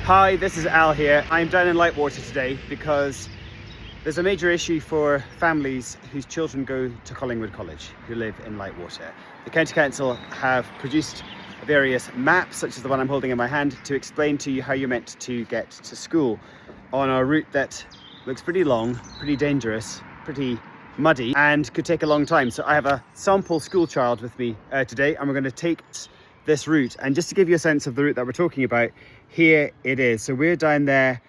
Hi, this is Al here. I'm down in Lightwater today because there's a major issue for families whose children go to Collingwood College who live in Lightwater. The County Council have produced various maps, such as the one I'm holding in my hand, to explain to you how you're meant to get to school on a route that looks pretty long, pretty dangerous, pretty muddy, and could take a long time. So I have a sample school child with me today, and we're going to take this route. And just to give you a sense of the route that we're talking about, here it is. So we're down there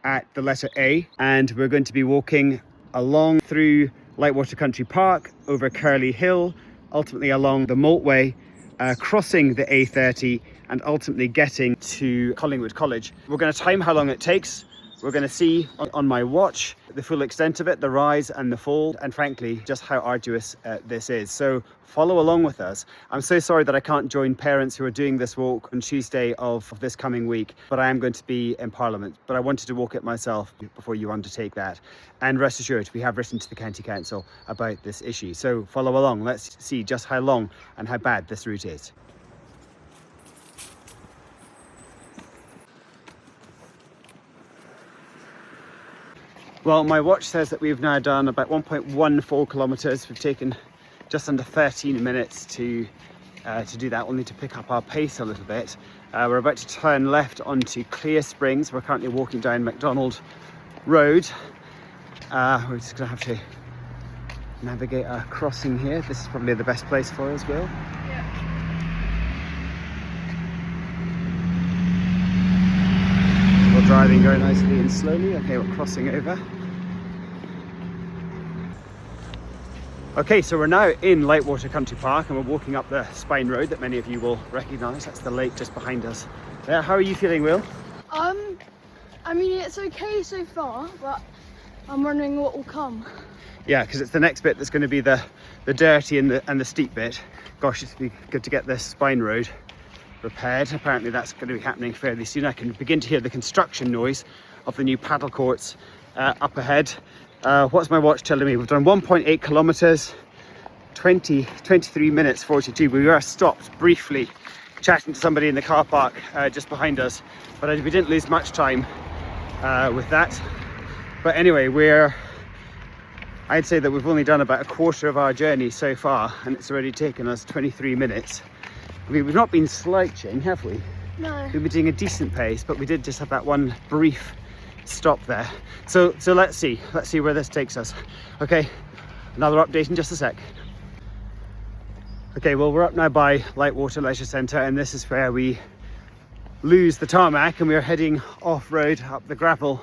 at the letter A, and we're going to be walking along through Lightwater Country Park, over Curly Hill, ultimately along the Maltway, crossing the A30, and ultimately getting to Collingwood College. We're going to time how long it takes. We're going to see on my watch the full extent of it, the rise and the fall, and frankly, just how arduous this is. So follow along with us. I'm so sorry that I can't join parents who are doing this walk on Tuesday of this coming week, but I am going to be in Parliament. But I wanted to walk it myself before you undertake that. And rest assured, we have written to the County Council about this issue. So follow along. Let's see just how long and how bad this route is. Well, my watch says that we've now done about 1.14 kilometres. We've taken just under 13 minutes to do that. We'll need to pick up our pace a little bit. We're about to turn left onto Clear Springs. We're currently walking down MacDonald Road. We're just going to have to navigate a crossing here. This is probably the best place for us, Will. Yeah. We're driving very nicely and slowly. Okay, we're crossing over. Okay, so we're now in Lightwater Country Park, and we're walking up the Spine Road that many of you will recognise. That's the lake just behind us. How are you feeling, Will? I mean, it's okay so far, but I'm wondering what will come. Yeah, because it's the next bit that's going to be the dirty and the steep bit. Gosh, it'd be good to get this Spine Road repaired. Apparently that's going to be happening fairly soon. I can begin to hear the construction noise of the new paddle courts up ahead. What's my watch telling me? We've done 1.8 kilometres, 23 minutes 42. We were stopped briefly chatting to somebody in the car park just behind us, but we didn't lose much time with that. But anyway, I'd say that we've only done about a quarter of our journey so far, and it's already taken us 23 minutes. I mean, we've not been slouching, have we? No. We've been doing a decent pace, but we did just have that one brief stop there. So let's see where this takes us. Okay, another update in just a sec. Okay, well, we're up now by Lightwater Leisure Centre, and this is where we lose the tarmac, and we're heading off-road up the gravel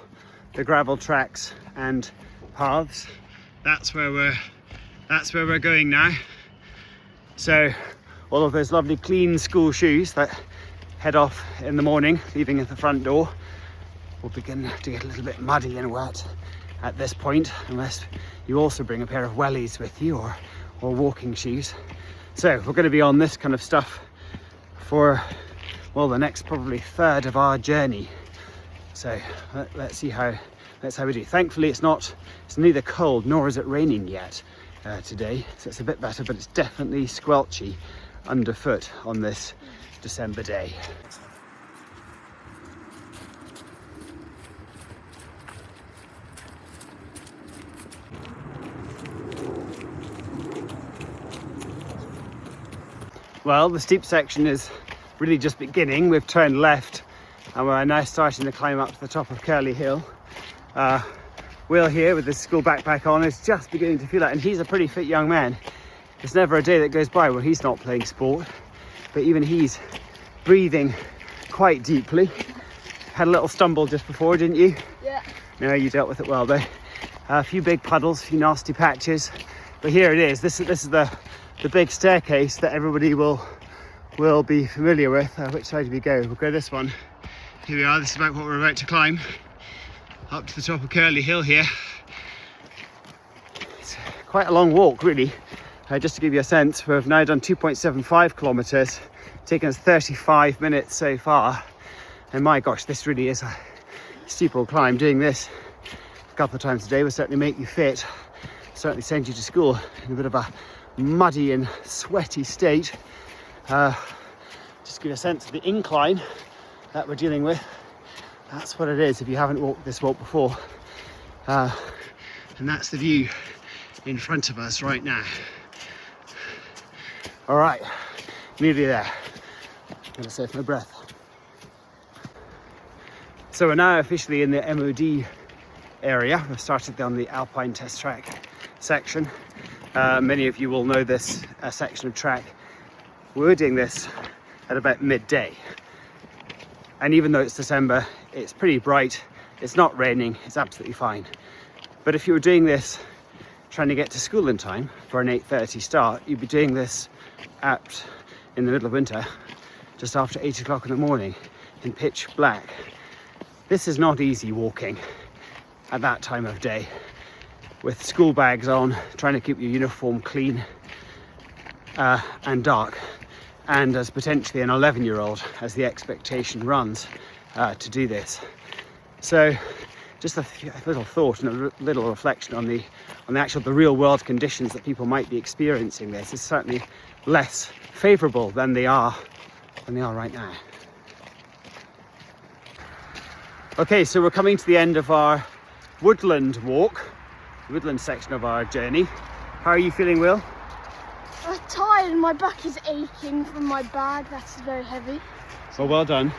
tracks and paths. That's where we're going now. So all of those lovely clean school shoes that head off in the morning, leaving at the front door, will begin to get a little bit muddy and wet at this point, unless you also bring a pair of wellies with you or walking shoes. So we're going to be on this kind of stuff for, well, the next probably third of our journey. So let's see how we do. Thankfully it's neither cold nor is it raining yet today, so it's a bit better, but it's definitely squelchy underfoot on this December day. Well, the steep section is really just beginning. We've turned left and we're now starting to climb up to the top of Curly Hill. Will here with his school backpack on is just beginning to feel that, and he's a pretty fit young man. There's never a day that goes by where he's not playing sport, but even he's breathing quite deeply. Had a little stumble just before, didn't you? Yeah. No, you dealt with it well though. A few big puddles, a few nasty patches, but here it is. This is the big staircase that everybody will be familiar with. Which side do we go? We'll go this one. Here we are. This is about what we're about to climb up to the top of Curly Hill here. It's quite a long walk, really. Just to give you a sense, we've now done 2.75 kilometres, taken us 35 minutes so far. And my gosh, this really is a steep old climb. Doing this a couple of times a day will certainly make you fit, certainly send you to school in a bit of a muddy and sweaty state. Just give you a sense of the incline that we're dealing with. That's what it is if you haven't walked this walk before. And that's the view in front of us right now. All right, nearly there. I'm gonna save my breath. So we're now officially in the MOD area. We've started on the Alpine Test Track section. Many of you will know this section of track. We're doing this at about midday. And even though it's December, it's pretty bright, it's not raining, it's absolutely fine. But if you were doing this trying to get to school in time for an 8:30 start, you'd be doing this in the middle of winter, just after 8 o'clock in the morning in pitch black. This is not easy walking at that time of day with school bags on, trying to keep your uniform clean and dark, and as potentially an 11-year-old as the expectation runs to do this. So just a little thought and a little reflection on the real world conditions that people might be experiencing this is certainly less favourable than they are right now. Okay, so we're coming to the end of our woodland walk, woodland section of our journey. How are you feeling, Will? I'm tired and my back is aching from my bag. That's very heavy. Well done.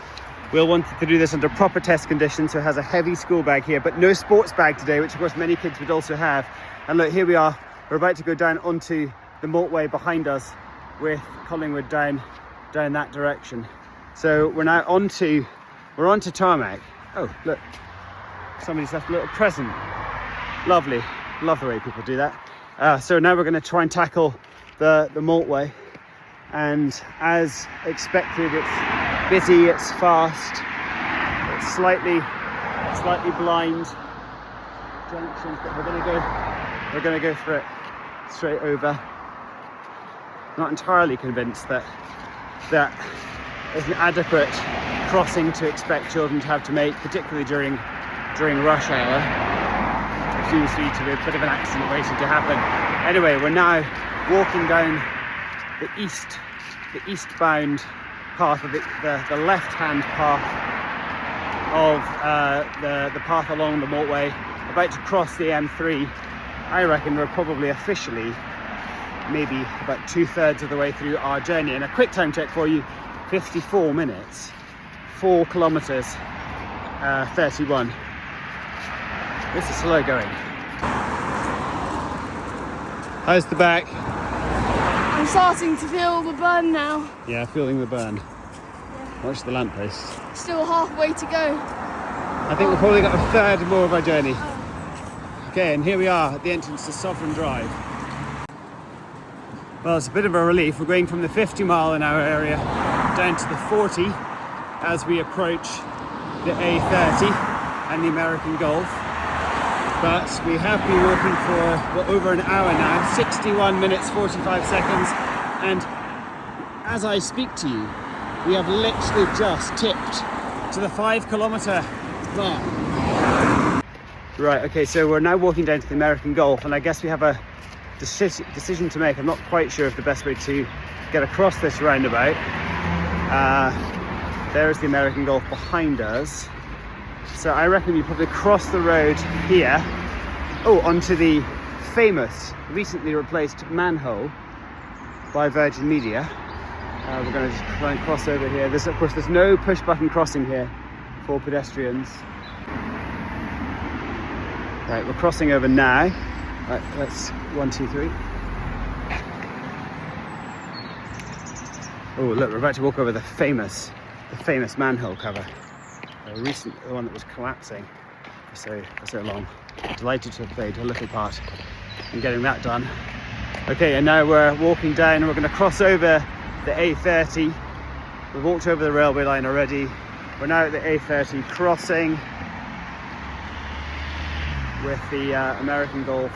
Will wanted to do this under proper test conditions, so has a heavy school bag here, but no sports bag today, which of course many kids would also have. And look, here we are. We're about to go down onto the motorway behind us with Collingwood down that direction. So we're now onto tarmac. Oh, look, somebody's left a little present. Lovely, love the way people do that. So now we're going to try and tackle the motorway, and as expected, it's busy, it's fast, it's slightly blind junctions, but we're going to go for it straight over. Not entirely convinced that is an adequate crossing to expect children to have to make, particularly during rush hour. It seems to be a bit of an accident waiting to happen. Anyway, we're now walking down the eastbound path of the left-hand path of the path along the motorway, about to cross the M3. I reckon we're probably officially maybe about 2/3 of the way through our journey. And a quick time check for you: 54 minutes, 4 kilometres, 31. This is slow going. How's the back? I'm starting to feel the burn now. Yeah, feeling the burn. Yeah. Watch the lamppost. Still halfway to go. I think we've probably got a third more of our journey. Okay, and here we are at the entrance to Sovereign Drive. Well, it's a bit of a relief. We're going from the 50-mile-an-hour area down to the 40 as we approach the A30 and the American Gulf. But we have been walking for over an hour now, 61 minutes 45 seconds, and as I speak to you, we have literally just tipped to the 5-kilometre mark. Right, okay, so we're now walking down to the American Gulf, and I guess we have a decision to make. I'm not quite sure of the best way to get across this roundabout. There's the American Gulf behind us. So I reckon we probably cross the road here, onto the famous, recently replaced manhole by Virgin Media. We're going to just try and cross over here. Of course, there's no push-button crossing here for pedestrians. Right, we're crossing over now. Right, let's 1, 2, 3. Oh, look, we're about to walk over the famous manhole cover. The one that was collapsing for so long. Delighted to have played a little part in getting that done. Okay, and now we're walking down and we're going to cross over the A30. We've walked over the railway line already. We're now at the A30 crossing with the American Gulf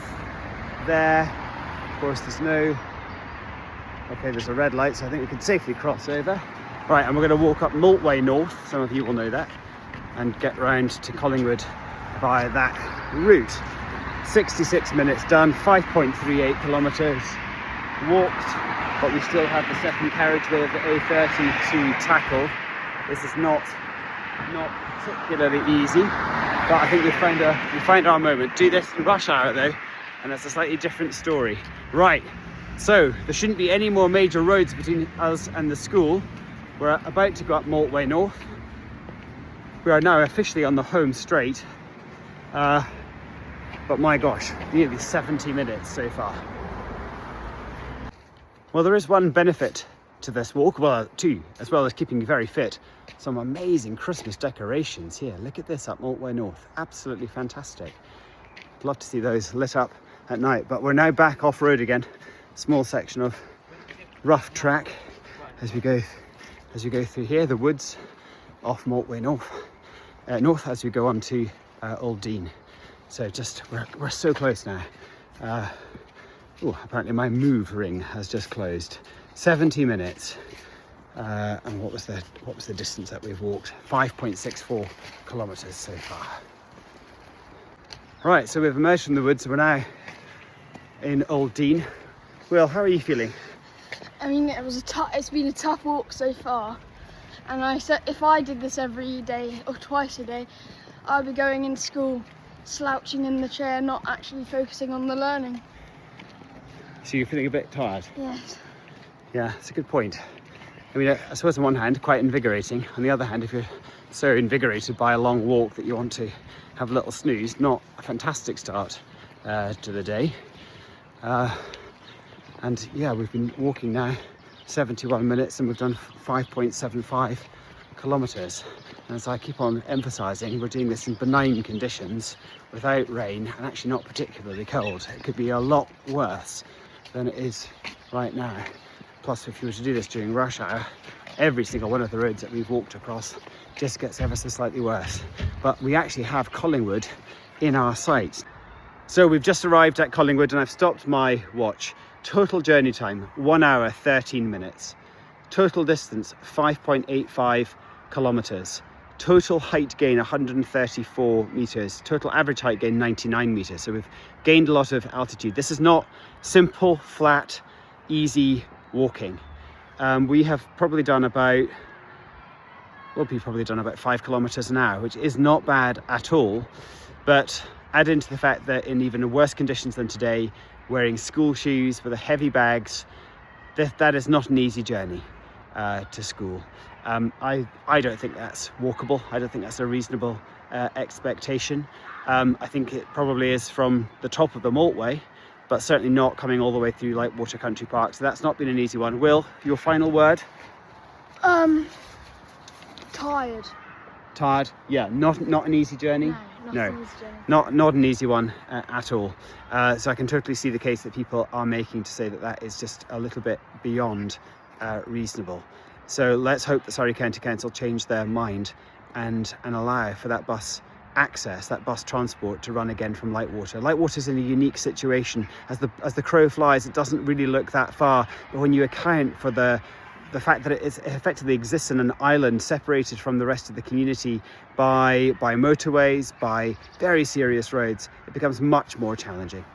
there. Of course, there's a red light, so I think we can safely cross over. Right, and we're going to walk up Maltway North, some of you will know that, and get round to Collingwood via that route. 66 minutes done, 5.38 kilometres walked, but we still have the second carriageway of the A30 to tackle. This is not not particularly easy, but I think we found our moment. Do this in rush hour though, and that's a slightly different story. Right, so there shouldn't be any more major roads between us and the school. We're about to go up Maltway North. We are now officially on the home straight, but my gosh, nearly 70 minutes so far. Well, there is one benefit to this walk, well, two, as well as keeping you very fit. Some amazing Christmas decorations here. Look at this up Maltway North, absolutely fantastic. I'd love to see those lit up at night, but we're now back off road again. Small section of rough track as we go through here, the woods off Maltway North, as we go on to Old Dean. So just we're so close now. Oh, apparently my move ring has just closed. 70 minutes. And what was the distance that we've walked? 5.64 kilometres so far. Right, so we've emerged from the woods. We're now in Old Dean. Will, how are you feeling? I mean, it's been a tough walk so far, and I said if I did this every day or twice a day, I'd be going into school slouching in the chair, not actually focusing on the learning. So you're feeling a bit tired? Yes. Yeah, it's a good point. I mean, I suppose on one hand, quite invigorating. On the other hand, if you're so invigorated by a long walk that you want to have a little snooze, not a fantastic start to the day. And yeah, we've been walking now 71 minutes and we've done 5.75 kilometres. And as I keep on emphasising, we're doing this in benign conditions without rain and actually not particularly cold. It could be a lot worse than it is right now. Plus, if you were to do this during rush hour, every single one of the roads that we've walked across just gets ever so slightly worse. But we actually have Collingwood in our sights. So we've just arrived at Collingwood and I've stopped my watch. Total journey time, 1 hour, 13 minutes. Total distance, 5.85 kilometres. Total height gain, 134 metres. Total average height gain, 99 metres. So we've gained a lot of altitude. This is not simple, flat, easy walking. We have probably done about 5 kilometres an hour, which is not bad at all. But add into the fact that in even worse conditions than today, wearing school shoes with the heavy bags, that is not an easy journey to school. I don't think that's walkable. I don't think that's a reasonable expectation. I think it probably is from the top of the Maltway, but certainly not coming all the way through Lightwater Country Park. So that's not been an easy one. Will, your final word? Tired. Tired? Yeah, not an easy journey. No, an easy journey. Not an easy one at all. So I can totally see the case that people are making to say that that is just a little bit beyond reasonable. So let's hope the Surrey County Council change their mind and allow for that bus access, that bus transport to run again from Lightwater. Lightwater's in a unique situation. As the crow flies, it doesn't really look that far, but when you account for the fact that it effectively exists in an island separated from the rest of the community by motorways, by very serious roads, it becomes much more challenging.